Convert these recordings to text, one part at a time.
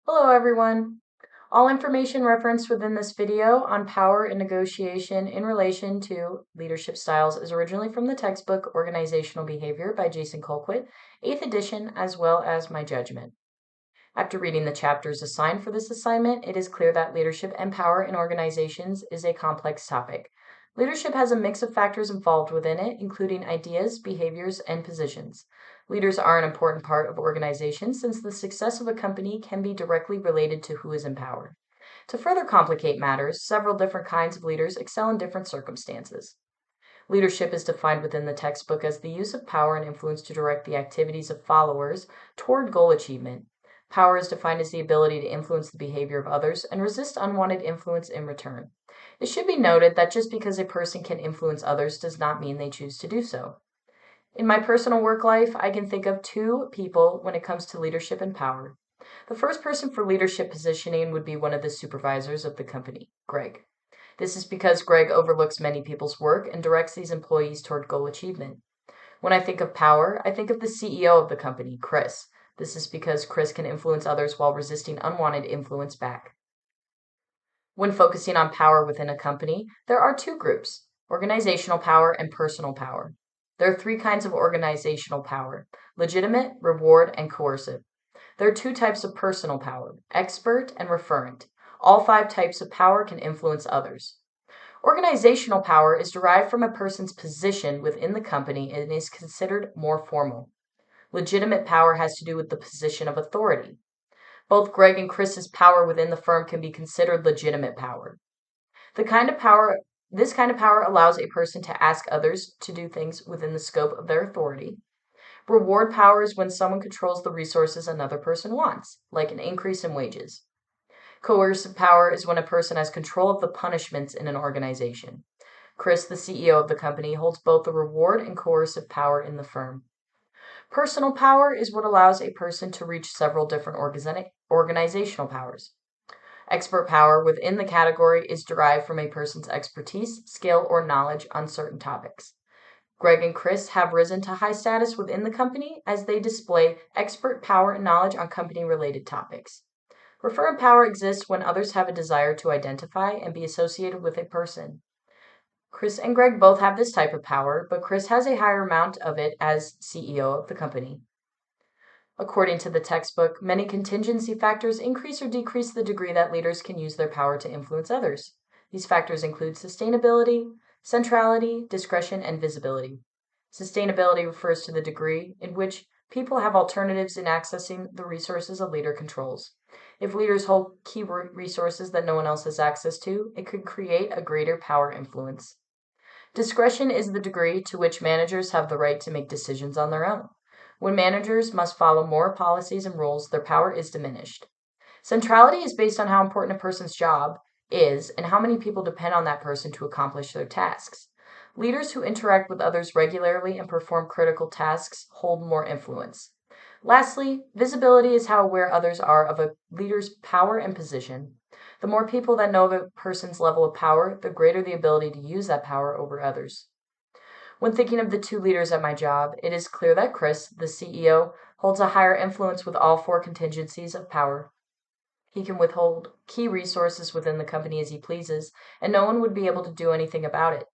Hello everyone! All information referenced within this video on power and negotiation in relation to leadership styles is originally from the textbook Organizational Behavior by Jason Colquitt, 8th edition, as well as my judgment. After reading the chapters assigned for this assignment, it is clear that leadership and power in organizations is a complex topic. Leadership has a mix of factors involved within it, including ideas, behaviors, and positions. Leaders are an important part of organizations since the success of a company can be directly related to who is in power. To further complicate matters, several different kinds of leaders excel in different circumstances. Leadership is defined within the textbook as the use of power and influence to direct the activities of followers toward goal achievement. Power is defined as the ability to influence the behavior of others and resist unwanted influence in return. It should be noted that just because a person can influence others does not mean they choose to do so. In my personal work life, I can think of two people when it comes to leadership and power. The first person for leadership positioning would be one of the supervisors of the company, Greg. This is because Greg overlooks many people's work and directs these employees toward goal achievement. When I think of power, I think of the CEO of the company, Chris. This is because Chris can influence others while resisting unwanted influence back. When focusing on power within a company, there are two groups: organizational power and personal power. There are three kinds of organizational power: legitimate, reward, and coercive. There are two types of personal power: expert and referent. All five types of power can influence others. Organizational power is derived from a person's position within the company and is considered more formal. Legitimate power has to do with the position of authority. Both Greg and Chris's power within the firm can be considered legitimate power. The kind of power This kind of power allows a person to ask others to do things within the scope of their authority. Reward power is when someone controls the resources another person wants, like an increase in wages. Coercive power is when a person has control of the punishments in an organization. Chris, the CEO of the company, holds both the reward and coercive power in the firm. Personal power is what allows a person to reach several different organizational powers. Expert power within the category is derived from a person's expertise, skill, or knowledge on certain topics. Greg and Chris have risen to high status within the company as they display expert power and knowledge on company-related topics. Referent power exists when others have a desire to identify and be associated with a person. Chris and Greg both have this type of power, but Chris has a higher amount of it as CEO of the company. According to the textbook, many contingency factors increase or decrease the degree that leaders can use their power to influence others. These factors include sustainability, centrality, discretion, and visibility. Sustainability refers to the degree in which people have alternatives in accessing the resources a leader controls. If leaders hold key resources that no one else has access to, it could create a greater power influence. Discretion is the degree to which managers have the right to make decisions on their own. When managers must follow more policies and rules, their power is diminished. Centrality is based on how important a person's job is and how many people depend on that person to accomplish their tasks. Leaders who interact with others regularly and perform critical tasks hold more influence. Lastly, visibility is how aware others are of a leader's power and position. The more people that know of a person's level of power, the greater the ability to use that power over others. When thinking of the two leaders at my job, it is clear that Chris, the CEO, holds a higher influence with all four contingencies of power. He can withhold key resources within the company as he pleases, and no one would be able to do anything about it.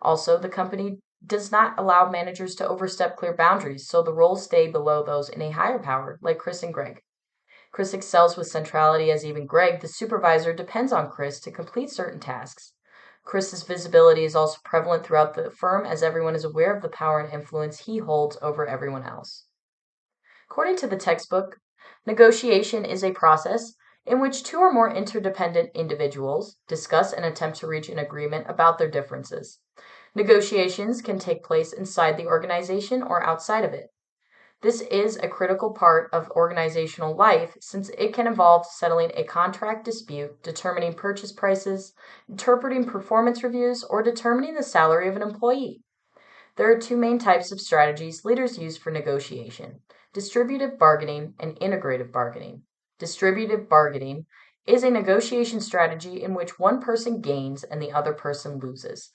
Also, the company does not allow managers to overstep clear boundaries, so the roles stay below those in a higher power, like Chris and Greg. Chris excels with centrality as even Greg, the supervisor, depends on Chris to complete certain tasks. Chris's visibility is also prevalent throughout the firm as everyone is aware of the power and influence he holds over everyone else. According to the textbook, negotiation is a process in which two or more interdependent individuals discuss and attempt to reach an agreement about their differences. Negotiations can take place inside the organization or outside of it. This is a critical part of organizational life since it can involve settling a contract dispute, determining purchase prices, interpreting performance reviews, or determining the salary of an employee. There are two main types of strategies leaders use for negotiation: distributive bargaining and integrative bargaining. Distributive bargaining is a negotiation strategy in which one person gains and the other person loses.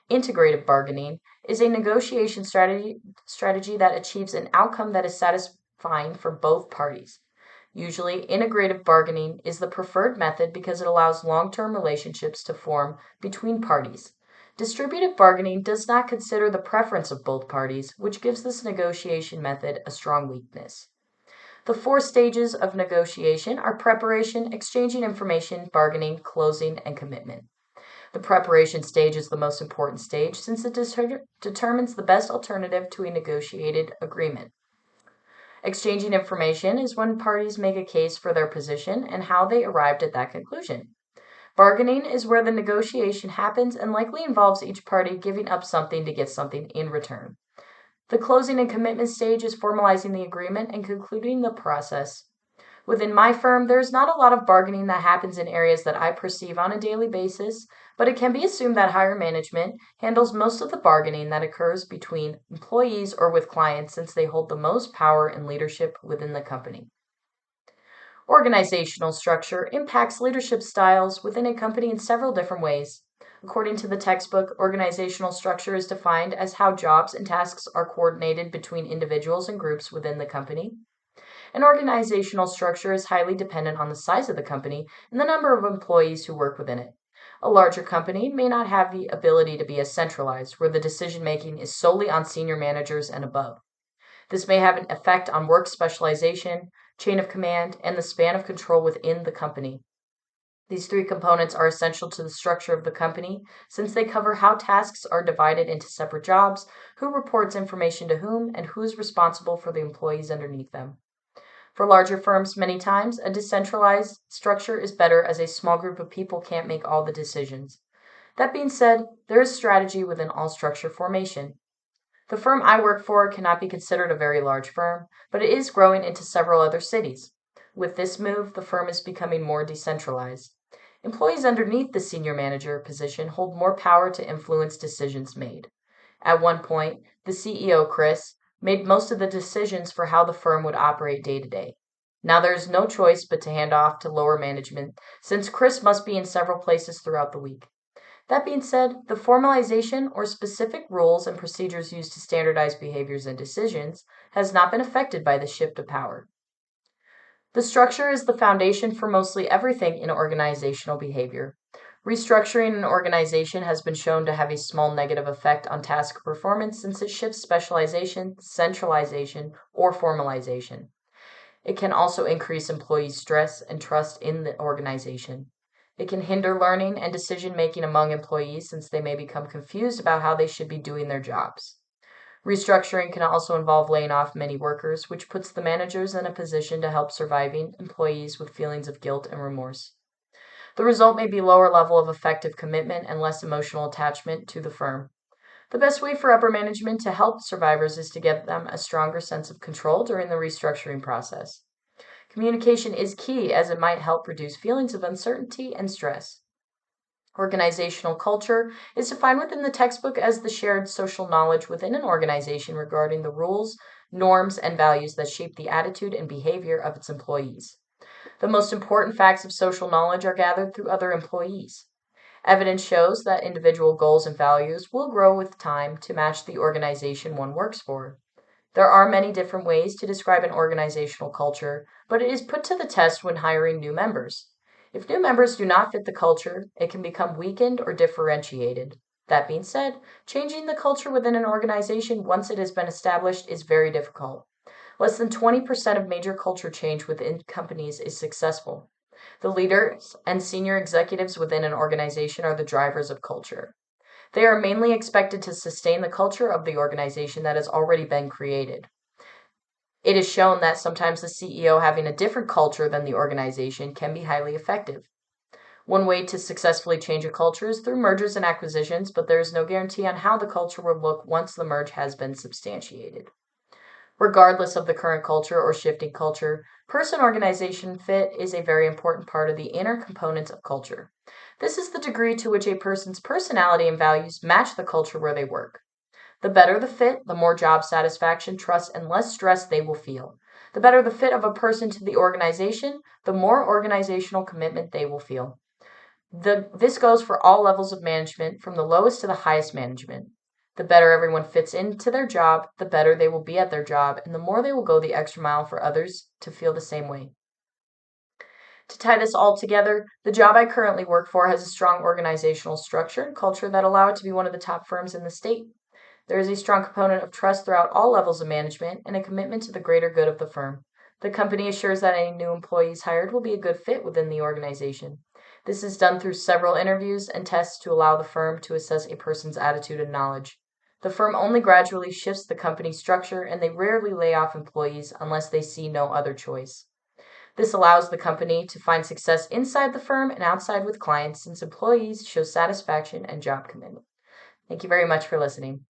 Integrative bargaining is a negotiation strategy that achieves an outcome that is satisfying for both parties. Usually, integrative bargaining is the preferred method because it allows long-term relationships to form between parties. Distributive bargaining does not consider the preference of both parties, which gives this negotiation method a strong weakness. The four stages of negotiation are preparation, exchanging information, bargaining, closing, and commitment. The preparation stage is the most important stage since it determines the best alternative to a negotiated agreement. Exchanging information is when parties make a case for their position and how they arrived at that conclusion. Bargaining is where the negotiation happens and likely involves each party giving up something to get something in return. The closing and commitment stage is formalizing the agreement and concluding the process. Within my firm, there is not a lot of bargaining that happens in areas that I perceive on a daily basis, but it can be assumed that higher management handles most of the bargaining that occurs between employees or with clients since they hold the most power and leadership within the company. Organizational structure impacts leadership styles within a company in several different ways. According to the textbook, organizational structure is defined as how jobs and tasks are coordinated between individuals and groups within the company. An organizational structure is highly dependent on the size of the company and the number of employees who work within it. A larger company may not have the ability to be as centralized, where the decision making is solely on senior managers and above. This may have an effect on work specialization, chain of command, and the span of control within the company. These three components are essential to the structure of the company since they cover how tasks are divided into separate jobs, who reports information to whom, and who is responsible for the employees underneath them. For larger firms, many times, a decentralized structure is better as a small group of people can't make all the decisions. That being said, there is strategy within all structure formation. The firm I work for cannot be considered a very large firm, but it is growing into several other cities. With this move, the firm is becoming more decentralized. Employees underneath the senior manager position hold more power to influence decisions made. At one point, the CEO, Chris, made most of the decisions for how the firm would operate day to day. Now there is no choice but to hand off to lower management since Chris must be in several places throughout the week. That being said, the formalization or specific rules and procedures used to standardize behaviors and decisions has not been affected by the shift of power. The structure is the foundation for mostly everything in organizational behavior. Restructuring an organization has been shown to have a small negative effect on task performance since it shifts specialization, centralization, or formalization. It can also increase employee stress and trust in the organization. It can hinder learning and decision making among employees since they may become confused about how they should be doing their jobs. Restructuring can also involve laying off many workers, which puts the managers in a position to help surviving employees with feelings of guilt and remorse. The result may be lower level of effective commitment and less emotional attachment to the firm. The best way for upper management to help survivors is to give them a stronger sense of control during the restructuring process. Communication is key as it might help reduce feelings of uncertainty and stress. Organizational culture is defined within the textbook as the shared social knowledge within an organization regarding the rules, norms, and values that shape the attitude and behavior of its employees. The most important facts of social knowledge are gathered through other employees. Evidence shows that individual goals and values will grow with time to match the organization one works for. There are many different ways to describe an organizational culture, but it is put to the test when hiring new members. If new members do not fit the culture, it can become weakened or differentiated. That being said, changing the culture within an organization once it has been established is very difficult. Less than 20% of major culture change within companies is successful. The leaders and senior executives within an organization are the drivers of culture. They are mainly expected to sustain the culture of the organization that has already been created. It is shown that sometimes the CEO having a different culture than the organization can be highly effective. One way to successfully change a culture is through mergers and acquisitions, but there is no guarantee on how the culture will look once the merge has been substantiated. Regardless of the current culture or shifting culture, person-organization fit is a very important part of the inner components of culture. This is the degree to which a person's personality and values match the culture where they work. The better the fit, the more job satisfaction, trust, and less stress they will feel. The better the fit of a person to the organization, the more organizational commitment they will feel. This goes for all levels of management, from the lowest to the highest management. The better everyone fits into their job, the better they will be at their job, and the more they will go the extra mile for others to feel the same way. To tie this all together, the job I currently work for has a strong organizational structure and culture that allow it to be one of the top firms in the state. There is a strong component of trust throughout all levels of management and a commitment to the greater good of the firm. The company assures that any new employees hired will be a good fit within the organization. This is done through several interviews and tests to allow the firm to assess a person's attitude and knowledge. The firm only gradually shifts the company structure and they rarely lay off employees unless they see no other choice. This allows the company to find success inside the firm and outside with clients since employees show satisfaction and job commitment. Thank you very much for listening.